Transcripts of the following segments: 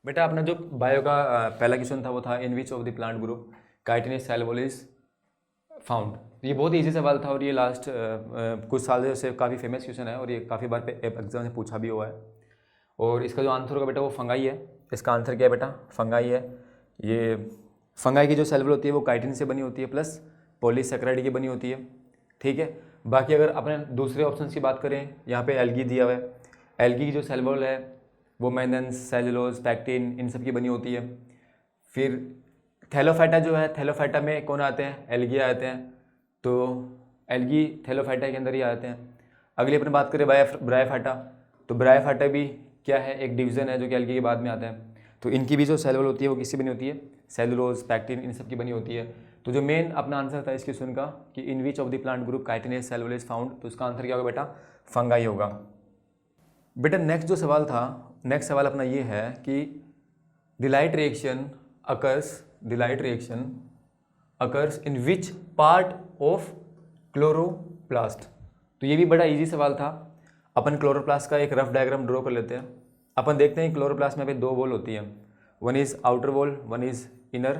बेटा अपना जो बायो का पहला क्वेश्चन था वो था in which of the plant group chitinous cell wall is found. ये बहुत इजी सवाल था और ये लास्ट कुछ साल से काफ़ी फेमस क्वेश्चन है और ये काफ़ी बार एग्जाम से पूछा भी हुआ है। और इसका जो आंसर होगा बेटा वो फंगाई है। इसका आंसर क्या है बेटा? फंगाई है। ये फंगाई की जो सेल्वल होती है वो काइटिन से बनी होती है प्लस पॉलीसेकेराइड की बनी होती है। ठीक है। बाकी अगर अपने दूसरे ऑप्शन की बात करें, यहाँ पे एल्गी दिया हुआ है। एल्गी की जो सेल्वल है वो मैंगनीज, सेलुलोज, पैक्टिन इन सब की बनी होती है। फिर थैलोफाइटा जो है, थैलोफाइटा में कौन आते हैं? एल्गी आते हैं। तो एल्गी थैलोफाइटा के अंदर ही आते हैं। अगली अपन बात करें ब्रायोफाइटा, तो ब्रायोफाइटा भी क्या है? एक डिवीज़न है जो कि एल्गी के बाद में आता है। तो इनकी भी जो सेलुलर होती है वो किससे बनी होती है? सेलुलोज, पैक्टिन इन सब की बनी होती है। तो जो मेन अपना आंसर था इस क्वेश्चन का कि in which of the plant group chitinous cellulose is found, तो इसका आंसर क्या होगा बेटा? फंगाई होगा। बेटा नेक्स्ट जो सवाल था, नेक्स्ट सवाल अपना ये है कि the light reaction occurs in which part of chloroplast. तो ये भी बड़ा इजी सवाल था। अपन क्लोरोप्लास्ट का एक रफ डायग्राम ड्रॉ कर लेते हैं। अपन देखते हैं क्लोरोप्लास्ट में पे दो वॉल होती है, one is outer wall, one is inner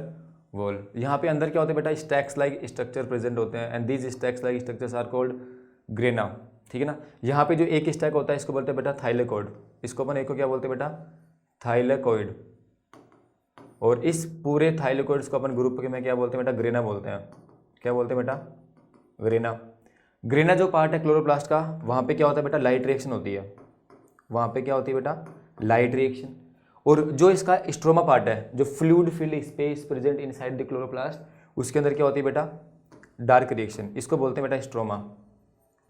wall. यहाँ पे अंदर क्या होता है बेटा? स्टैक्स लाइक स्ट्रक्चर प्रेजेंट होते हैं and these stacks like structures are called grana. ठीक है ना। यहाँ पे जो एक स्टैक होता है इसको बोलते हैं बेटा थाइलेकॉइड। इसको अपन एक को क्या बोलते हैं बेटा? थाइलेकॉइड। और इस पूरे थाइलेकॉइड्स को अपन ग्रुप में क्या बोलते हैं बेटा? ग्रेना बोलते हैं। क्या बोलते हैं बेटा? ग्रेना। ग्रेना जो पार्ट है क्लोरोप्लास्ट का, वहाँ पे क्या होता है बेटा? लाइट रिएक्शन होती है। वहाँ पे क्या होती है बेटा? Light reaction. और जो इसका स्ट्रोमा पार्ट है, जो fluid filled space present inside the chloroplast, उसके अंदर क्या होती है बेटा? Dark reaction. इसको बोलते हैं बेटा स्ट्रोमा।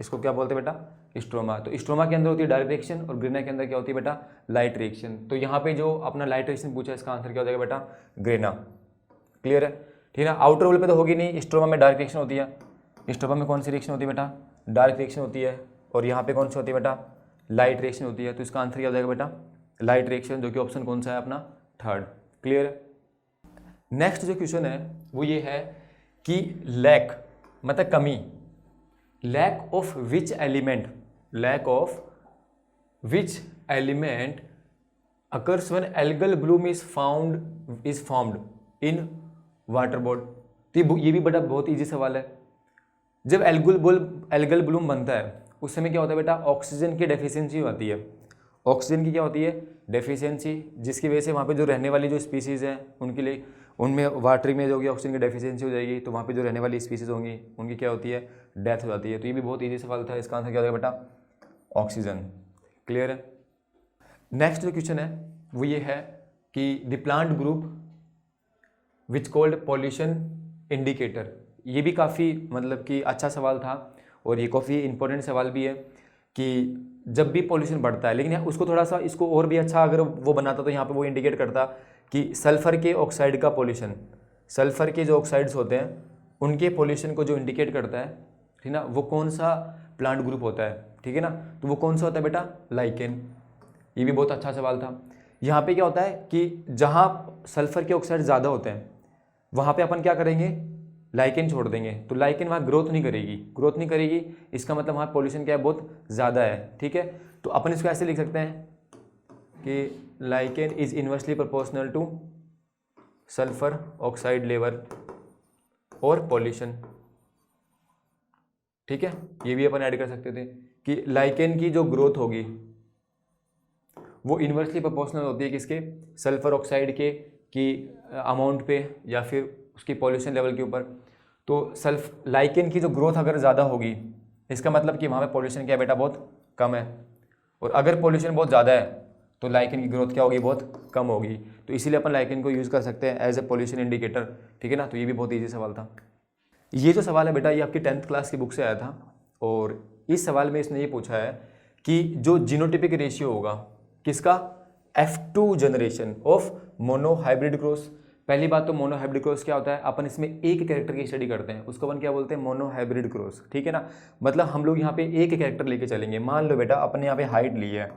इसको क्या बोलते हैं बेटा? स्ट्रोमा। तो स्ट्रोमा के अंदर होती है डार्क रिएक्शन और ग्रेना के अंदर क्या होती है बेटा? Light reaction. तो यहाँ पे जो अपना लाइट रिएक्शन पूछा है इसका आंसर क्या हो जाएगा बेटा? ग्रेना। क्लियर है? ठीक है ना। आउटर वॉल पे तो होगी नहीं, स्ट्रोमा में डार्क रिएक्शन होती है। स्ट्रोमा में कौन सी रिएक्शन होती है बेटा? डार्क रिएक्शन होती है। और यहाँ पे कौन सी होती है बेटा? लाइट रिएक्शन होती है। तो इसका आंसर क्या हो जाएगा बेटा? लाइट रिएक्शन, जो कि ऑप्शन कौन सा है अपना? थर्ड। क्लियर है? नेक्स्ट जो क्वेश्चन है वो ये है कि लैक मतलब कमी, lack of which element occurs when algal bloom is formed in water body. तो ये भी बड़ा बहुत इजी सवाल है। जब एल्गल ब्लूम बनता है उस समय क्या होता है बेटा? ऑक्सीजन की डेफिशिएंसी होती है। ऑक्सीजन की क्या होती है? डेफिशिएंसी, जिसकी वजह से वहाँ पे जो रहने वाली जो स्पीसीज़ हैं उनके लिए, उनमें वाटर में जो होगी ऑक्सीजन की डेफिशिएंसी हो जाएगी, तो वहाँ पे जो रहने वाली स्पीसीज़ होंगी उनकी क्या होती है? डेथ हो जाती है। तो ये भी बहुत ईजी सवाल था। इसका आंसर क्या हो जाएगा बेटा? ऑक्सीजन। क्लियर है? नेक्स्ट जो क्वेश्चन है वो ये है कि the plant group which called pollution indicator. ये भी काफ़ी मतलब कि अच्छा सवाल था और ये काफ़ी इंपॉर्टेंट सवाल भी है कि जब भी पॉल्यूशन बढ़ता है, लेकिन उसको थोड़ा सा इसको और भी अच्छा अगर वो बनाता तो यहाँ पे वो इंडिकेट करता कि सल्फ़र के ऑक्साइड का पॉल्यूशन, सल्फ़र के जो ऑक्साइड्स होते हैं उनके पॉल्यूशन को जो इंडिकेट करता है, ठीक ना, वो कौन सा प्लांट ग्रुप होता है? ठीक है ना। तो वो कौन सा होता है बेटा? लाइकेन। ये भी बहुत अच्छा सवाल था। यहाँ पे क्या होता है कि जहाँ सल्फ़र के ऑक्साइड ज़्यादा होते हैं वहाँ पे अपन क्या करेंगे? लाइकेन छोड़ देंगे। तो लाइकेन वहाँ ग्रोथ नहीं करेगी। इसका मतलब वहाँ पॉल्यूशन क्या है? बहुत ज़्यादा है। ठीक है। तो अपन इसको ऐसे लिख सकते हैं कि lichen is inversely proportional two sulphur oxide level और पॉल्यूशन। ठीक है। ये भी अपन ऐड कर सकते थे कि लाइकेन की जो ग्रोथ होगी वो इन्वर्सली प्रोपोर्शनल होती है किसके? सल्फर ऑक्साइड के की अमाउंट पे या फिर उसकी पॉल्यूशन लेवल के ऊपर। तो लाइकेन की जो ग्रोथ अगर ज़्यादा होगी इसका मतलब कि वहाँ पे पॉल्यूशन क्या है बेटा? बहुत कम है। और अगर पॉल्यूशन बहुत ज़्यादा है तो लाइकेन की ग्रोथ क्या होगी? बहुत कम होगी। तो इसीलिए अपन लाइकेन को यूज़ कर सकते हैं एज ए पॉल्यूशन इंडिकेटर। ठीक है ना। तो ये भी बहुत ईजी सवाल था। ये जो सवाल है बेटा ये आपकी 10th क्लास की बुक से आया था और इस सवाल में इसने ये पूछा है कि जो जीनोटिपिक रेशियो होगा किसका? F2 generation of monohybrid cross. पहली बात तो मोनोहाइब्रिड क्रॉस क्या होता है? अपन इसमें एक कैरेक्टर की स्टडी करते हैं, उसको अपन क्या बोलते हैं? Monohybrid cross. ठीक है ना। मतलब हम लोग यहाँ पे एक कैरेक्टर लेके चलेंगे। मान लो बेटा अपन ने यहाँ पे हाइट ली है,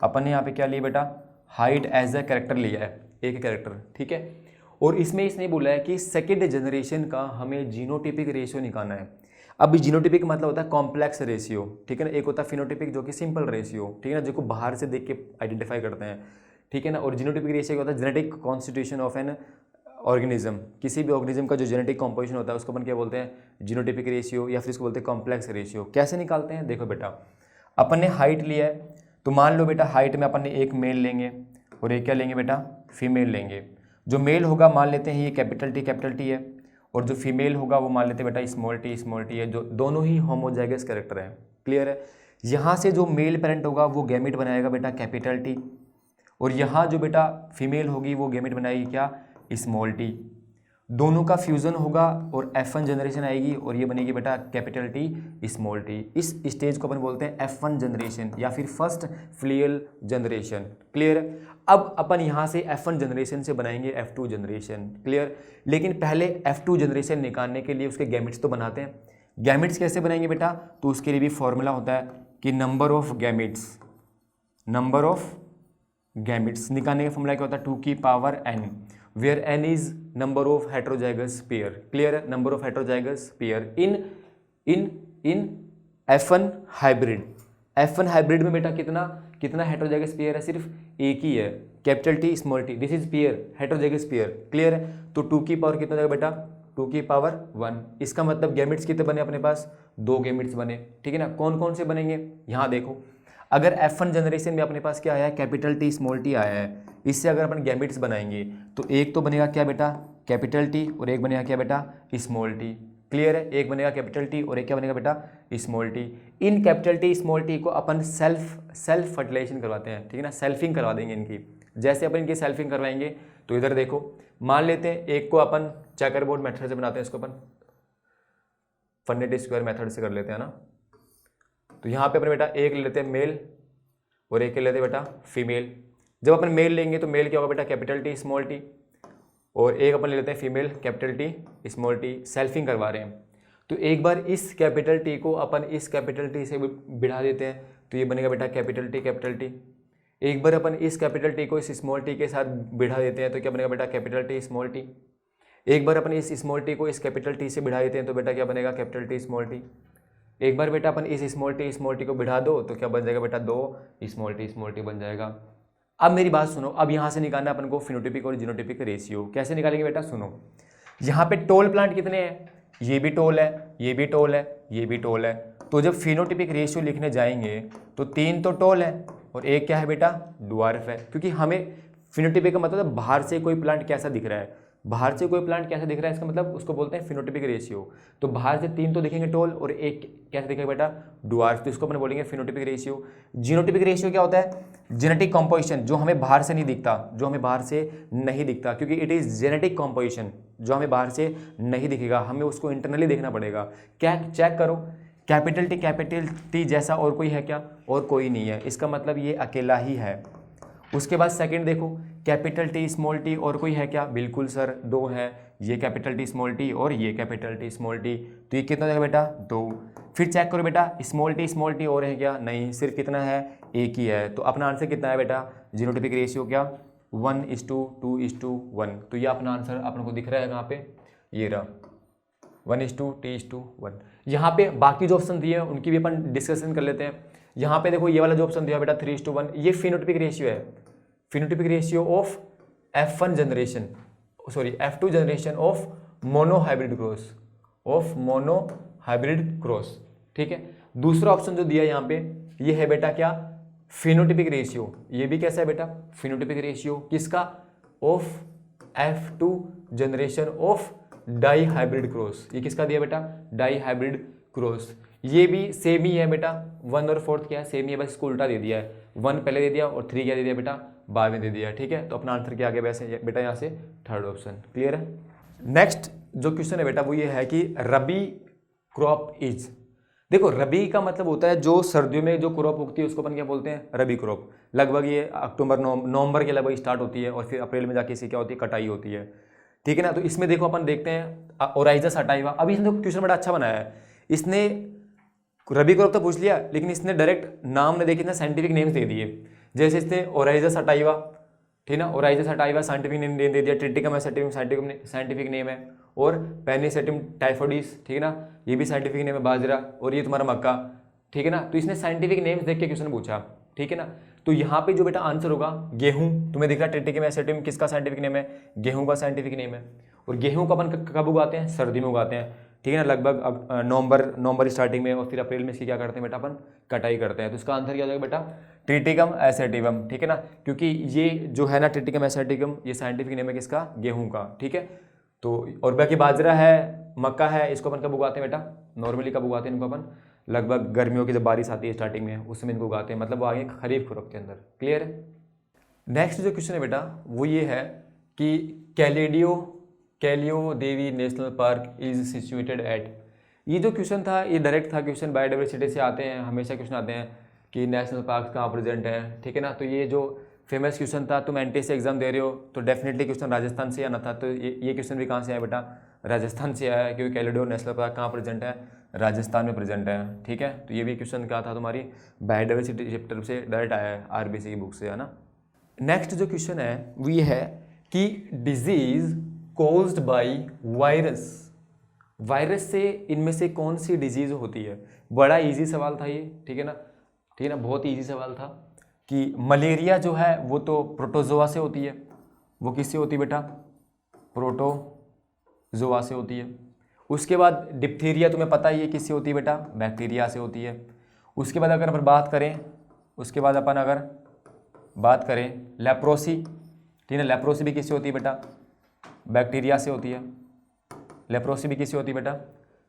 अपन ने यहाँ पे क्या लिया बेटा? हाइट एज अ कैरेक्टर लिया है, एक कैरेक्टर। ठीक है। और इसमें इसने बोला है कि सेकेंड जनरेशन का हमें जीनोटिपिक रेशियो निकालना है। अब जीनोटिपिक मतलब होता है कॉम्प्लेक्स रेशियो। ठीक है ना। एक होता है फिनोटिपिक जो कि सिंपल रेशियो, ठीक है ना, जो को बाहर से देख के आइडेंटिफाई करते हैं। ठीक है ना। और जीनोटाइपिक रेशियो क्या होता है, genetic constitution of an organism, किसी भी ऑर्गेनिज्म का जो जेनेटिक कॉम्पोजिशन होता है उसको अपन क्या बोलते हैं, जीनोटाइपिक रेशियो, या फिर इसको बोलते हैं कॉम्प्लेक्स रेशियो। कैसे निकालते हैं, देखो बेटा, अपन ने हाइट लिया है, तो मान लो बेटा हाइट में अपन ने एक मेल लेंगे और एक क्या लेंगे बेटा, फीमेल लेंगे। जो मेल होगा मान लेते हैं ये कैपिटल टी है, और जो फीमेल होगा वो मान लेते हैं बेटा स्मॉल टी है, जो दोनों ही होमोजाइगस कैरेक्टर है। क्लियर है। यहाँ से जो मेल पेरेंट होगा वो गैमेट बनाएगा बेटा कैपिटल टी, और यहाँ जो बेटा फीमेल होगी वो गैमेट बनाएगी क्या, स्मॉल टी। दोनों का फ्यूज़न होगा और F1 जनरेशन आएगी, और ये बनेगी बेटा कैपिटल टी स्मॉल टी। इस स्टेज को अपन बोलते हैं F1 जनरेशन या फिर फर्स्ट फ्लियल जनरेशन। क्लियर है। अब अपन यहाँ से F1 जनरेशन से बनाएंगे F2 जनरेशन। क्लियर। लेकिन पहले F2 जनरेशन निकालने के लिए उसके गैमेट्स तो बनाते हैं। गैमेट्स कैसे बनाएंगे बेटा, तो उसके लिए भी फॉर्मूला होता है कि नंबर ऑफ गैमेट्स निकालने का फॉर्मूला क्या होता है, 2 की power n, where n is number of heterozygous pair. Clear है। Number of heterozygous pair in F1 hybrid. F1 hybrid में बेटा कितना हेट्रोजाइगस पेयर है, सिर्फ एक ही है, capital T small T. This is pair, heterozygous pair. Clear है। तो 2 की पावर कितना जाएगा बेटा, 2 की पावर 1। इसका मतलब गैमेट्स कितने बने अपने पास, 2 गैमेट्स बने। ठीक है ना। कौन कौन से बनेंगे, यहाँ देखो, अगर F1 जनरेशन में अपने पास क्या आया है, कैपिटल टी स्मॉल टी आया है, इससे अगर अपन गैमेट्स बनाएंगे तो एक तो बनेगा क्या बेटा, कैपिटल टी, और एक बनेगा क्या बेटा, स्मॉल टी। क्लियर है। एक बनेगा कैपिटल टी और एक क्या बनेगा बेटा, small T. In capital T small T को अपन सेल्फ फर्टिलाइजेशन करवाते हैं। ठीक है ना, सेल्फिंग करवा देंगे इनकी। जैसे अपन इनकी सेल्फिंग करवाएंगे तो इधर देखो, मान लेते हैं एक को अपन चेकर बोर्ड मेथड से बनाते हैं, इसको अपन फन्नेट स्क्वायर मेथड से कर लेते हैं ना। तो यहाँ पे अपने बेटा एक ले लेते हैं मेल और एक ले लेते हैं बेटा फीमेल। जब अपन मेल लेंगे तो मेल क्या होगा बेटा, कैपिटल टी स्मॉल टी, और एक अपन ले लेते हैं female, capital T small T. Selfing करवा रहे हैं तो एक बार इस कैपिटल टी को अपन इस कैपिटल टी से बिठा देते हैं तो ये बनेगा बेटा कैपिटल टी। एक बार अपन इस कैपिटल टी को इस स्मॉल टी के साथ बिठा देते हैं तो क्या बनेगा बेटा, कैपिटल टी स्मॉल टी। एक बार अपन इस स्मॉल टी को इस कैपिटल टी से बिठा देते हैं तो बेटा क्या बनेगा, कैपिटल टी स्मॉल टी। एक बार बेटा अपन इस स्मॉल टी को बिठा दो तो क्या बन जाएगा बेटा, 2 स्मॉल टी बन जाएगा। अब मेरी बात सुनो, अब यहाँ से निकालना अपन को फिनोटाइपिक और जीनोटाइपिक रेशियो। कैसे निकालेंगे बेटा, सुनो, यहाँ पे टोल प्लांट कितने हैं, ये भी टोल है, ये भी टोल है, ये भी टोल है। तो जब फिनोटाइपिक रेशियो लिखने जाएंगे तो 3 तो टोल है और एक क्या है बेटा, ड्वार्फ है। क्योंकि हमें फिनोटाइपिक का मतलब बाहर से कोई प्लांट कैसा दिख रहा है, बाहर से कोई प्लांट कैसा दिख रहा है, इसका मतलब उसको बोलते हैं फिनोटाइपिक रेशियो। तो बाहर से 3 तो दिखेंगे टोल और एक कैसे दिखेगा बेटा, ड्वार्फ, तो इसको अपन बोलेंगे फिनोटाइपिक रेशियो। जीनोटाइपिक रेशियो क्या होता है, जेनेटिक कॉम्पोजिशन, जो हमें बाहर से नहीं दिखता, क्योंकि इट इज जेनेटिक कॉम्पोजिशन, जो हमें बाहर से नहीं दिखेगा, हमें उसको इंटरनली देखना पड़ेगा। क्या चेक करो, कैपिटल टी जैसा और कोई है क्या, और कोई नहीं है, इसका मतलब ये अकेला ही है। उसके बाद सेकंड देखो, कैपिटल टी स्मॉल टी और कोई है क्या, बिल्कुल सर 2 है, ये कैपिटल टी स्मॉल टी और ये कैपिटल टी स्मॉल टी। तो ये कितना है बेटा, 2। फिर चेक करो बेटा, स्मॉल टी और है क्या, नहीं, सिर्फ कितना है, एक ही है। तो अपना आंसर कितना है बेटा, जीनोटाइपिक रेशियो क्या, 1:2:1। तो ये अपना आंसर अपन को दिख रहा है कहाँ पे, ये रहा 1:2:1। यहाँ पे बाकी जो ऑप्शन दिए हैं उनकी भी अपन डिस्कशन कर लेते हैं। यहाँ पे देखो ये वाला जो ऑप्शन दिया बेटा 3:1, ये फिनोटाइपिक रेशियो है, phenotypic ratio of F2 generation of monohybrid cross. ठीक है। दूसरा ऑप्शन जो दिया यहाँ पे ये है बेटा क्या, फिनोटाइपिक रेशियो। ये भी कैसा है बेटा, फिनोटाइपिक रेशियो किसका, of F2 generation of dihybrid cross. ये किसका दिया बेटा, डाई हाइब्रिड क्रॉस। ये भी सेम ही है बेटा, 1 और 4 क्या है, सेम ही है, बस इसको उल्टा दे दिया है, 1 पहले दे दिया और 3 क्या दे दिया बेटा, बाद में दे दिया। ठीक है। तो अपना आंसर क्या आ गया वैसे बेटा, यहाँ से थर्ड ऑप्शन। क्लियर है। नेक्स्ट जो क्वेश्चन है बेटा वो ये है कि रबी क्रॉप इज, देखो रबी का मतलब होता है जो सर्दियों में जो क्रॉप उगती है उसको अपन क्या बोलते हैं, रबी क्रॉप। लगभग ये अक्टूबर नवंबर के लगभग स्टार्ट होती है और फिर अप्रैल में जाके इसी क्या होती है, कटाई होती है। ठीक है ना। तो इसमें देखो अपन देखते हैं ओराइजा सटाइवा। अभी इसने क्वेश्चन बड़ा अच्छा बनाया है, इसने रबी क्रॉप तो पूछ लिया लेकिन इसने डायरेक्ट नाम ने देखे, इसने साइंटिफिक नेम्स दे दिए। जैसे इसने ओराइजा सटाइवा, ठीक ना, ओराइजा सटाइवा साइंटिफिक नेम दे दिया, ट्रिटिकम साइंटिफिक नेम है, और पेनिसेटिम टाइफोइडिस, ठीक है ना, ये भी साइंटिफिक नेम है, बाजरा, और ये तुम्हारा मक्का। ठीक है ना। तो इसने साइंटिफिक नेम्स देख के क्वेश्चन पूछा। ठीक है ना। तो यहाँ पे जो बेटा आंसर होगा गेहूं, तुम्हें दिख रहा है ट्रिटिकम एसेटिवम किसका साइंटिफिक नेम है, गेहूं का साइंटिफिक नेम है। और गेहूं को अपन कब उगाते हैं, सर्दी में उगाते हैं, ठीक है ना, लगभग अब नवंबर स्टार्टिंग में, और फिर अप्रैल में इसकी क्या करते हैं बेटा अपन कटाई करते हैं। तो इसका आंसर क्या हो जाएगा बेटा ट्रिटिकम एसेटिवम, ठीक है ना, क्योंकि ये जो है ना ट्रिटिकम एसेटिवम ये साइंटिफिक नेम है किसका, गेहूं का, ठीक है। तो और बाकी बाजरा है, मक्का है, इसको अपन कब उगाते हैं बेटा, नॉर्मली कब उगाते हैं इनको अपन, लगभग गर्मियों की जब बारिश आती है स्टार्टिंग में उस समय इनको उगाते हैं, मतलब वो आगे खरीफ खुरक के अंदर। क्लियर है। नेक्स्ट जो क्वेश्चन है बेटा वो ये है कि Kaila Devi national park is situated at. ये जो क्वेश्चन था ये डायरेक्ट था क्वेश्चन, बायोडाइवर्सिटी से आते हैं, हमेशा क्वेश्चन आते हैं कि नेशनल पार्क कहाँ प्रेजेंट है, ठीक है ना। तो ये जो फेमस क्वेश्चन था, तुम एनटीएससी एग्जाम दे रहे हो तो डेफिनेटली क्वेश्चन राजस्थान से आना था। तो ये क्वेश्चन भी कहाँ से आया बेटा, राजस्थान से आया है, क्योंकि कैलिडो नेशनल पार्क कहाँ प्रेजेंट है, राजस्थान में प्रेजेंट है, ठीक है। तो ये भी क्वेश्चन क्या था तुम्हारी बायोडाइवर्सिटी चैप्टर से डायरेक्ट आया है, आरबीसी की बुक से, है ना। नेक्स्ट जो क्वेश्चन है वो ये है कि disease caused by virus, virus से इनमें से कौन सी डिजीज होती है। बड़ा इजी सवाल था ये, ठीक है ना, बहुत इजी सवाल था कि मलेरिया जो है वो तो प्रोटोजोआ से होती है, वो किससे होती है बेटा, प्रोटोजोआ से होती है। उसके बाद डिप्थीरिया तुम्हें पता ही है किससे होती है बेटा, बैक्टीरिया से होती है। उसके बाद अगर अपन बात करें लेप्रोसी, ठीक है, लेप्रोसी भी किससे होती है बेटा, बैक्टीरिया से होती है। लेप्रोसी भी किससे होती है बेटा,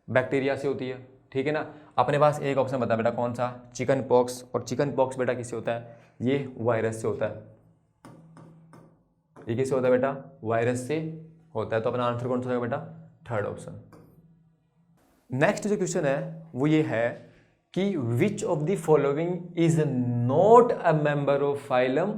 बैक्टीरिया से होती है, ठीक है ना। अपने पास एक ऑप्शन बता बेटा कौन सा, चिकन पॉक्स, और चिकन पॉक्स बेटा किससे होता है, ये वायरस से होता है। ये किससे होता है बेटा, वायरस से होता है। तो अपना आंसर कौन सा होगा बेटा, थर्ड ऑप्शन। नेक्स्ट जो क्वेश्चन है वो ये है कि विच of the following is not a member of phylum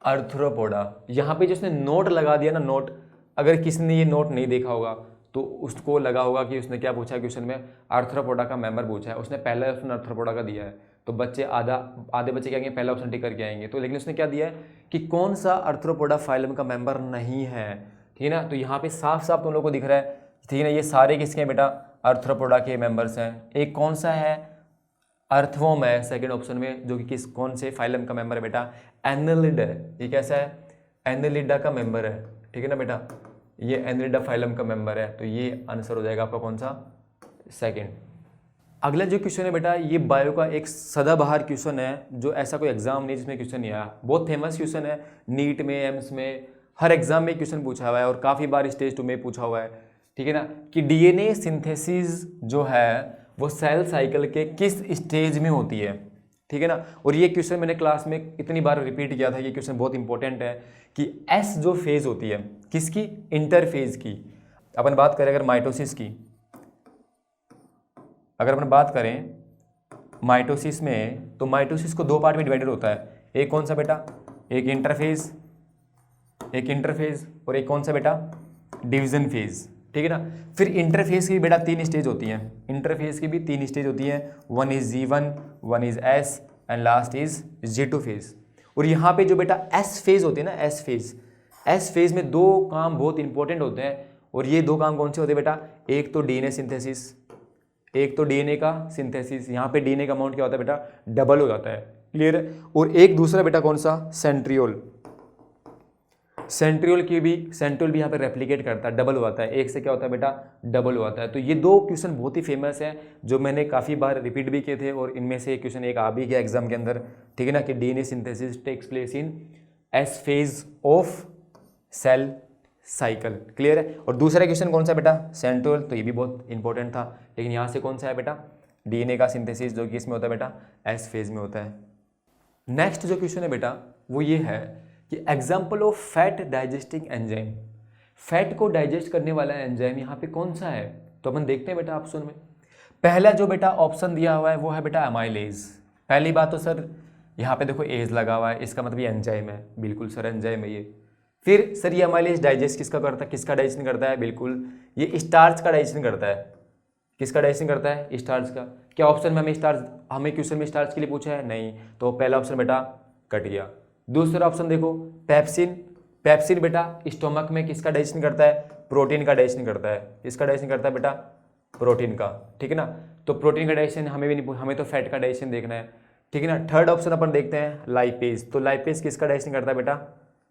arthropoda. यहाँ पे जिसने नोट लगा दिया ना, नोट, अगर किसी ने ये नोट नहीं देखा होगा तो उसको लगा होगा कि उसने क्या पूछा है क्वेश्चन में, आर्थ्रोपोडा का मेंबर पूछा है, उसने पहला ऑप्शन आर्थ्रोपोडा का दिया है। तो बच्चे आधे बच्चे क्या कहेंगे, पहला ऑप्शन टिक करके आएंगे। तो लेकिन उसने क्या दिया है कि कौन सा आर्थ्रोपोडा फाइलम का मेंबर नहीं है, ठीक है ना। तो यहाँ पे साफ साफ तुम लोग को दिख रहा है, ठीक है ना, ये सारे किसके हैं बेटा, आर्थ्रोपोडा के मेंबर्स हैं। एक कौन सा है, अर्थवोम है सेकंड ऑप्शन में, जो कि कौन से फाइलम का मेंबर है बेटा, एनालिड है। ये कैसा है, एनालिडा का मेंबर है, ठीक है ना बेटा, ये एनालिडा फाइलम का मेंबर है। तो ये आंसर हो जाएगा आपका कौन सा, सेकंड। अगला जो क्वेश्चन है बेटा ये बायो का एक सदाबहार क्वेश्चन है, जो ऐसा कोई एग्जाम नहीं जिसमें क्वेश्चन नहीं आया, बहुत फेमस क्वेश्चन है, नीट में, एम्स में, हर एग्जाम में क्वेश्चन पूछा हुआ है और काफ़ी बार स्टेज 2 में पूछा हुआ है, ठीक है ना, कि डीएनए सिंथेसिस जो है वो सेल साइकिल के किस स्टेज में होती है, ठीक है ना। और ये क्वेश्चन मैंने क्लास में इतनी बार रिपीट किया था, ये क्वेश्चन बहुत इंपॉर्टेंट है कि एस जो फेज होती है किसकी, इंटरफेज की। अपन बात करें अगर माइटोसिस की, अगर अपन बात करें माइटोसिस में, तो माइटोसिस को दो पार्ट में डिवाइडेड होता है। एक कौन सा बेटा, एक इंटरफेज और एक कौन सा बेटा, डिवीजन फेज, ठीक है ना। फिर इंटरफेस की बेटा 3 स्टेज होती हैं, इंटरफेस की भी 3 स्टेज होती हैं, one is G1, one is S and last is G2 phase. और यहाँ पे जो बेटा S फेज होती है ना, S फेज में 2 काम बहुत इंपॉर्टेंट होते हैं, और ये 2 काम कौन से होते हैं बेटा, एक तो डीएनए सिंथेसिस, एक तो डीएनए का सिंथेसिस, यहाँ पे डीएनए का अमाउंट क्या होता है बेटा, डबल हो जाता है, क्लियर है। और एक दूसरा बेटा कौन सा, सेंट्रियोल भी यहाँ पे रेप्लिकेट करता है, डबल हुआ है, एक से क्या होता है बेटा, डबल हुआ है। तो ये 2 क्वेश्चन बहुत ही फेमस है, जो मैंने काफ़ी बार रिपीट भी किए थे, और इनमें से एक क्वेश्चन एक आ भी गया एग्जाम के अंदर, ठीक है ना, कि DNA synthesis takes place in S phase of cell cycle, clear है। और दूसरा क्वेश्चन कौन सा बेटा, सेंट्रियोल, तो ये भी बहुत इंपॉर्टेंट था, लेकिन यहाँ से कौन सा है बेटा, डीएनए का सिंथेसिस, जो कि इसमें होता है बेटा, एस फेज में होता है। नेक्स्ट जो क्वेश्चन है बेटा वो ये है कि example of fat digesting enzyme, fat को डाइजेस्ट करने वाला एंजाइम यहाँ पे कौन सा है। तो अपन देखते हैं बेटा ऑप्शन में, पहला जो बेटा ऑप्शन दिया हुआ है वो है बेटा अमाइलेज। पहली बात तो सर यहाँ पे देखो एज लगा हुआ है, इसका मतलब ये एंजाइम है, बिल्कुल सर एंजाइम है ये। फिर सर ये अमाइलेज डाइजेस्ट किसका डाइजेशन करता है, बिल्कुल ये स्टार्च का डाइजेशन करता है। किसका डाइजेशन करता है, स्टार्च का। क्या ऑप्शन में हमें क्वेश्चन में स्टार्च के लिए पूछा है, नहीं, तो पहला ऑप्शन बेटा कट गया। दूसरा ऑप्शन देखो पेप्सिन बेटा स्टोमक में किसका डाइजेशन करता है, प्रोटीन का डाइजेशन करता है। किसका डाइजेशन करता है बेटा, प्रोटीन का, ठीक है ना। तो प्रोटीन का डाइजेशन हमें भी नहीं, हमें तो फैट का डाइजेशन देखना है, ठीक है ना। थर्ड ऑप्शन अपन देखते हैं लाइपेज। तो लाइपेज किसका डाइजेशन करता है बेटा?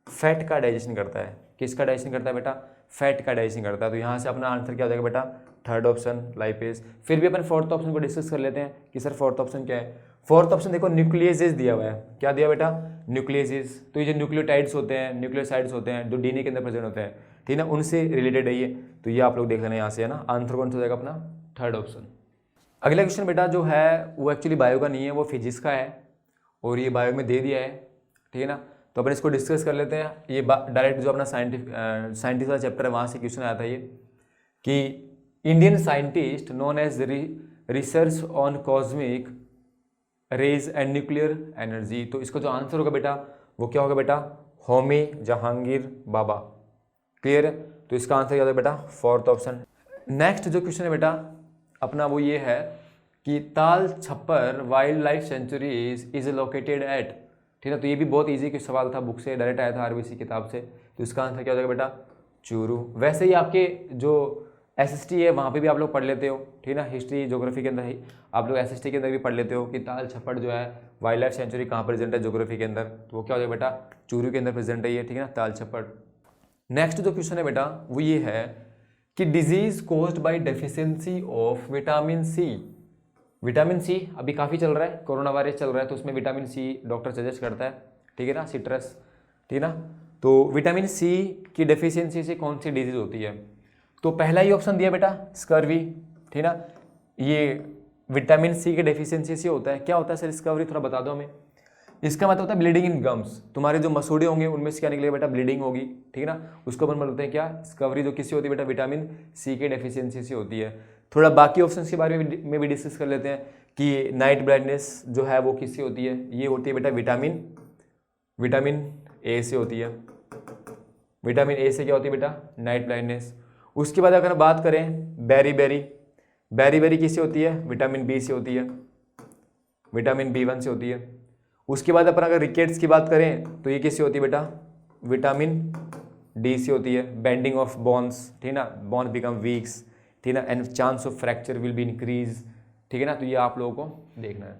फैट का डाइजेशन करता है। किसका डाइजेशन करता है बेटा? फैट का डाइजेशन करता है। तो यहाँ से अपना आंसर क्या हो जाएगा बेटा? Third option lipase. फिर भी अपन फोर्थ ऑप्शन को डिस्कस कर लेते हैं कि सर फोर्थ ऑप्शन क्या है। फोर्थ ऑप्शन देखो न्यूक्लियसेस दिया हुआ है। क्या दिया बेटा? न्यूक्लियसेस। तो ये जो न्यूक्लियोटाइड्स होते हैं, न्यूक्लियोसाइड्स होते हैं जो डीएनए के अंदर प्रेजेंट होते हैं, ठीक है ना, उनसे रिलेटेड है ये। तो ये आप लोग देख लेना यहाँ से, है ना। आंसर कौन सा हो जाएगा अपना? Third option. अगला क्वेश्चन बेटा जो है वो एक्चुअली बायो का नहीं है, वो फिजिक्स का है और ये बायो में दे दिया है, ठीक है ना। तो अपन इसको डिस्कस कर लेते हैं। ये डायरेक्ट जो अपना साइंटिस्ट वाला चैप्टर है वहाँ से क्वेश्चन आया था ये, कि Indian scientist known as research on cosmic rays and nuclear energy. तो इसका जो आंसर होगा बेटा वो क्या होगा बेटा? होमी जहांगीर बाबा। क्लियर है? तो इसका आंसर क्या होगा बेटा? Fourth option. नेक्स्ट जो क्वेश्चन है बेटा अपना वो ये है कि ताल छप्पर wild life sanctuary is located at, ठीक है। तो ये भी बहुत ईजी सवाल था, बुक से डायरेक्ट आया था, आरबीसी किताब से। तो इसका आंसर क्या हो जाएगा बेटा? चूरू। वैसे ही आपके जो एसएसटी है वहाँ पे भी आप लोग पढ़ लेते हो, ठीक है ना। हिस्ट्री ज्योग्राफी के अंदर ही आप लोग एसएसटी के अंदर भी पढ़ लेते हो कि ताल छप्पर जो है वाइल्ड लाइफ सेंचुरी कहाँ प्रेजेंट है ज्योग्राफी के अंदर। तो वो क्या हो जाएगा बेटा? चूरू के अंदर प्रेजेंट है ये, ठीक है ना, ताल छप्पर। नेक्स्ट जो क्वेश्चन है बेटा वो ये है कि disease caused by deficiency of vitamin C. Vitamin C अभी काफ़ी चल रहा है, कोरोना वायरस चल रहा है, तो उसमें विटामिन सी डॉक्टर सजेस्ट करता है, ठीक है ना, सिट्रस, ठीक है ना। तो विटामिन सी की डेफिशिएंसी से कौन सी डिजीज होती है? तो पहला ही ऑप्शन दिया बेटा स्कर्वी, ठीक है ना। ये विटामिन सी की डेफिशिएंसी से होता है। क्या होता है सर स्कर्वी? थोड़ा बता दो हमें। इसका मतलब होता है ब्लीडिंग इन गम्स। तुम्हारे जो मसूड़े होंगे उनमें से क्या निकलेगा बेटा? ब्लीडिंग होगी, ठीक है ना। उसको अपन बोलते हैं क्या? स्कर्वी, जो किससे होती है बेटा? विटामिन सी के डेफिशिएंसी से होती है। थोड़ा बाकी ऑप्शंस के बारे में भी डिस्कस कर लेते हैं कि नाइट ब्लाइंडनेस जो है वो किससे होती है? ये होती है बेटा विटामिन ए से होती है। विटामिन ए से क्या होती है बेटा? Night blindness. उसके बाद अगर बात करें बेरी किससे होती है? विटामिन बी से होती है, विटामिन B1 से होती है। उसके बाद अपन अगर रिकेट्स की बात करें तो ये किससे होती है बेटा? विटामिन डी से होती है। बेंडिंग ऑफ बोन्स, ठीक है ना, बोन बिकम वीक्स, ठीक है ना, and chance of fracture will be increase, ठीक है ना। तो ये आप लोगों को देखना है।